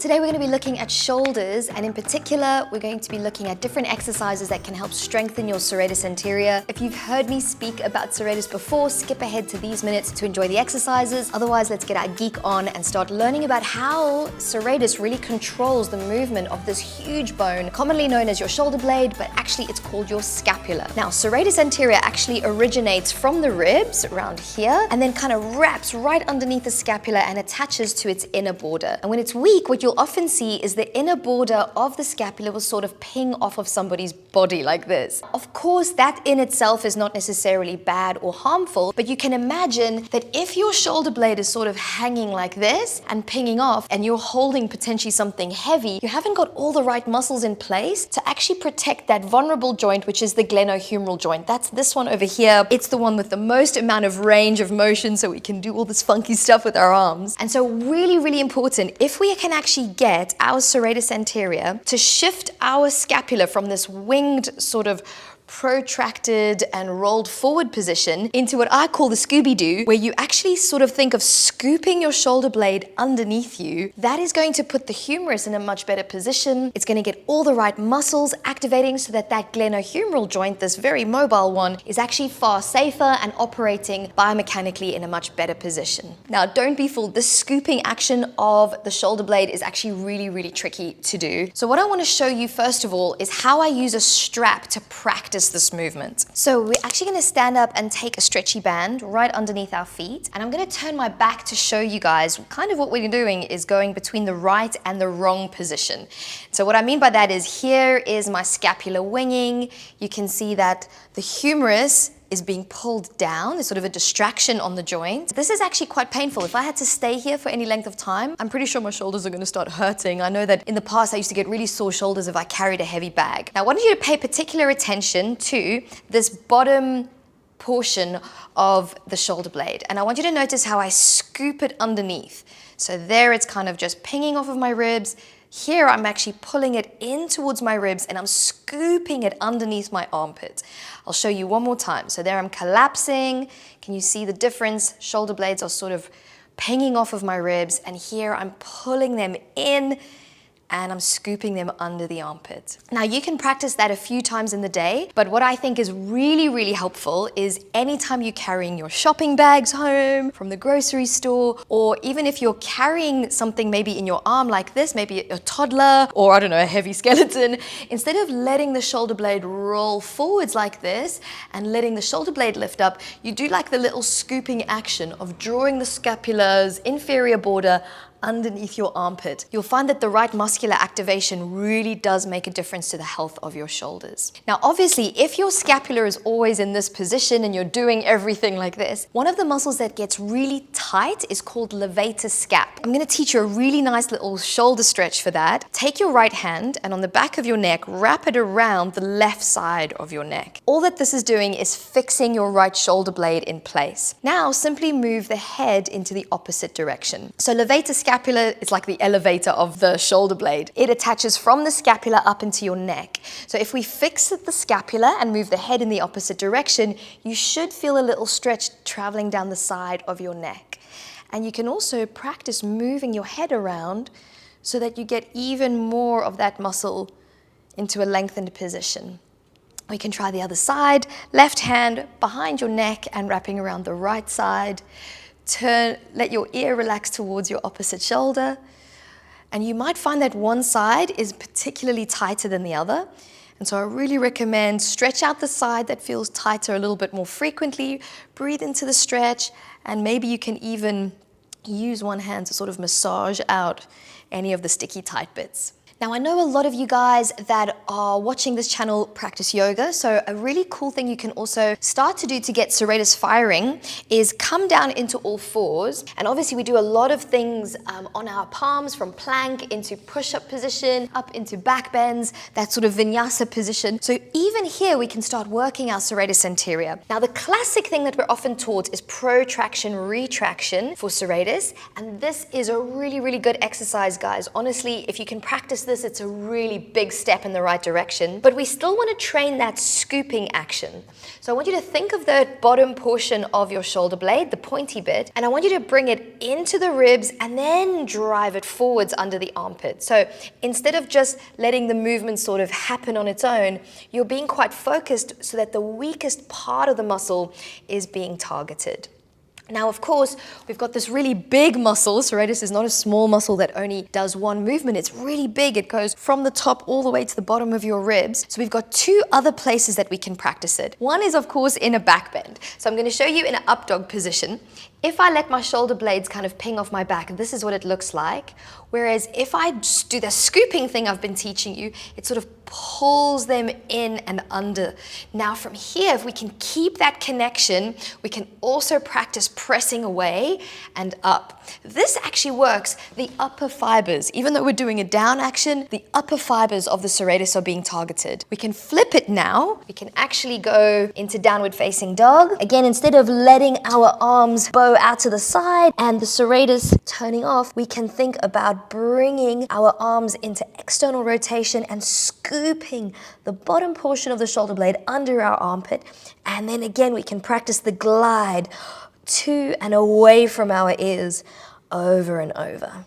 Today we're going to be looking at shoulders, and in particular we're going to be looking at different exercises that can help strengthen your serratus anterior. If you've heard me speak about serratus before, skip ahead to these minutes to enjoy the exercises. Otherwise, let's get our geek on and start learning about how serratus really controls the movement of this huge bone, commonly known as your shoulder blade, but actually it's called your scapula. Now, serratus anterior actually originates from the ribs around here and then kind of wraps right underneath the scapula and attaches to its inner border. And when it's weak, what you'll often see is the inner border of the scapula will sort of ping off of somebody's body like this. Of course, that in itself is not necessarily bad or harmful, but you can imagine that if your shoulder blade is sort of hanging like this and pinging off, and you're holding potentially something heavy, you haven't got all the right muscles in place to actually protect that vulnerable joint, which is the glenohumeral joint. That's this one over here. It's the one with the most amount of range of motion, so we can do all this funky stuff with our arms. And so really, really important, if we can actually get our serratus anterior to shift our scapula from this winged sort of protracted and rolled forward position into what I call the Scooby-Doo, where you actually sort of think of scooping your shoulder blade underneath you. That is going to put the humerus in a much better position. It's going to get all the right muscles activating so that that glenohumeral joint, this very mobile one, is actually far safer and operating biomechanically in a much better position. Now, don't be fooled. The scooping action of the shoulder blade is actually really, really tricky to do. So what I want to show you first of all is how I use a strap to practice this movement. So we're actually going to stand up and take a stretchy band right underneath our feet, and I'm going to turn my back to show you guys kind of what we're doing is going between the right and the wrong position. So what I mean by that is here is my scapula winging. You can see that the humerus is being pulled down. There's sort of a distraction on the joint. This is actually quite painful. If I had to stay here for any length of time, I'm pretty sure my shoulders are going to start hurting. I know that in the past I used to get really sore shoulders if I carried a heavy bag. Now I want you to pay particular attention to this bottom portion of the shoulder blade, and I want you to notice how I scoop it underneath. So there it's kind of just pinging off of my ribs. Here I'm actually pulling it in towards my ribs and I'm scooping it underneath my armpit. I'll show you one more time. So there I'm collapsing. Can you see the difference? Shoulder blades are sort of pinging off of my ribs, and here I'm pulling them in and I'm scooping them under the armpit. Now you can practice that a few times in the day, but what I think is really, really helpful is anytime you're carrying your shopping bags home from the grocery store, or even if you're carrying something maybe in your arm like this, maybe a toddler, or I don't know, a heavy skeleton, instead of letting the shoulder blade roll forwards like this and letting the shoulder blade lift up, you do like the little scooping action of drawing the scapula's inferior border underneath your armpit. You'll find that the right muscular activation really does make a difference to the health of your shoulders. Now, obviously, if your scapula is always in this position and you're doing everything like this, one of the muscles that gets really tight is called levator scap. I'm going to teach you a really nice little shoulder stretch for that. Take your right hand and on the back of your neck, wrap it around the left side of your neck. All that this is doing is fixing your right shoulder blade in place. Now, simply move the head into the opposite direction. So levator scap is like the elevator of the shoulder blade. It attaches from the scapula up into your neck. So if we fix the scapula and move the head in the opposite direction, you should feel a little stretch traveling down the side of your neck. And you can also practice moving your head around so that you get even more of that muscle into a lengthened position. We can try the other side. Left hand behind your neck and wrapping around the right side. Turn, let your ear relax towards your opposite shoulder. And you might find that one side is particularly tighter than the other. And so I really recommend stretch out the side that feels tighter a little bit more frequently. Breathe into the stretch, and maybe you can even use one hand to sort of massage out any of the sticky tight bits. Now, I know a lot of you guys that are watching this channel practice yoga, so a really cool thing you can also start to do to get serratus firing is come down into all fours. And obviously we do a lot of things on our palms, from plank into push-up position, up into back bends, that sort of vinyasa position. So even here we can start working our serratus anterior. Now, the classic thing that we're often taught is protraction, retraction for serratus, and this is a really, really good exercise, guys. Honestly, if you can practice this this, it's a really big step in the right direction, but we still want to train that scooping action. So I want you to think of the bottom portion of your shoulder blade, the pointy bit, and I want you to bring it into the ribs and then drive it forwards under the armpit. So instead of just letting the movement sort of happen on its own, you're being quite focused so that the weakest part of the muscle is being targeted. Now, of course, we've got this really big muscle. Serratus is not a small muscle that only does one movement. It's really big. It goes from the top all the way to the bottom of your ribs. So we've got two other places that we can practice it. One is, of course, in a back bend. So I'm going to show you in an up dog position. If I let my shoulder blades kind of ping off my back, this is what it looks like. Whereas if I just do the scooping thing I've been teaching you, it sort of pulls them in and under. Now from here, if we can keep that connection, we can also practice pressing away and up. This actually works the upper fibers. Even though we're doing a down action, the upper fibers of the serratus are being targeted. We can flip it now. We can actually go into downward facing dog. Again, instead of letting our arms bow out to the side and the serratus turning off, we can think about bringing our arms into external rotation and scooping the bottom portion of the shoulder blade under our armpit. And then again, we can practice the glide to and away from our ears over and over.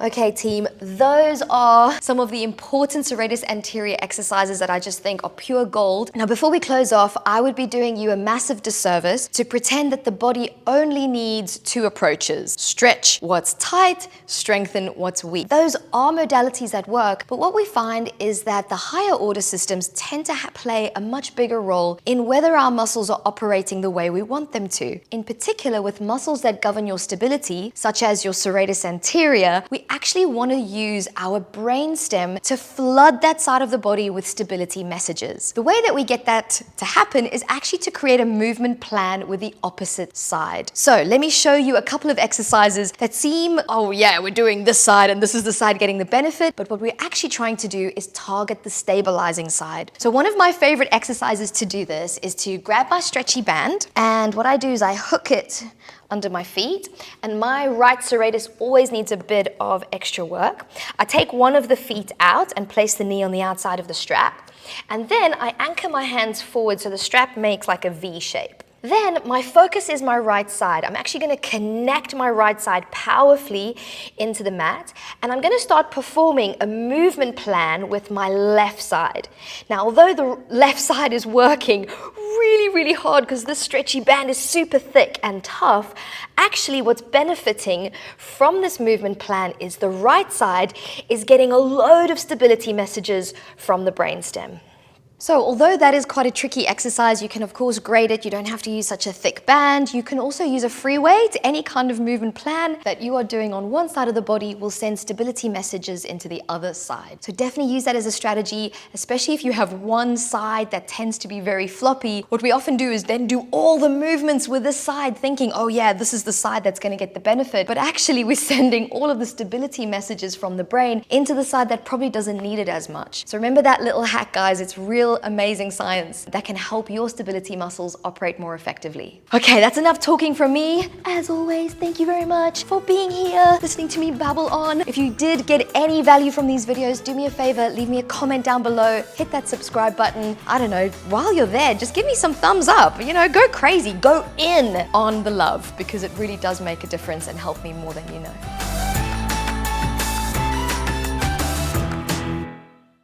Okay team, those are some of the important serratus anterior exercises that I just think are pure gold. Now before we close off, I would be doing you a massive disservice to pretend that the body only needs two approaches. Stretch what's tight, strengthen what's weak. Those are modalities that work, but what we find is that the higher order systems tend to play a much bigger role in whether our muscles are operating the way we want them to. In particular, with muscles that govern your stability, such as your serratus anterior, we actually want to use our brainstem to flood that side of the body with stability messages. The way that we get that to happen is actually to create a movement plan with the opposite side. So let me show you a couple of exercises that seem, oh yeah, we're doing this side and this is the side getting the benefit, but what we're actually trying to do is target the stabilizing side. So one of my favorite exercises to do this is to grab my stretchy band, and what I do is I hook it under my feet, and my right serratus always needs a bit of extra work. I take one of the feet out and place the knee on the outside of the strap, and then I anchor my hands forward so the strap makes like a V shape. Then my focus is my right side. I'm actually going to connect my right side powerfully into the mat, and I'm going to start performing a movement plan with my left side. Now, although the left side is working really hard because this stretchy band is super thick and tough, actually what's benefiting from this movement plan is the right side is getting a load of stability messages from the brainstem. So although that is quite a tricky exercise, you can of course grade it. You don't have to use such a thick band. You can also use a free weight. Any kind of movement plan that you are doing on one side of the body will send stability messages into the other side. So definitely use that as a strategy, especially if you have one side that tends to be very floppy. What we often do is then do all the movements with this side thinking, oh yeah, this is the side that's going to get the benefit. But actually we're sending all of the stability messages from the brain into the side that probably doesn't need it as much. So remember that little hack, guys. It's real amazing science that can help your stability muscles operate more effectively. Okay, that's enough talking from me. As always, thank you very much for being here, listening to me babble on. If you did get any value from these videos, do me a favor, leave me a comment down below, hit that subscribe button. I don't know, while you're there, just give me some thumbs up, you know, go crazy, go in on the love, because it really does make a difference and help me more than you know.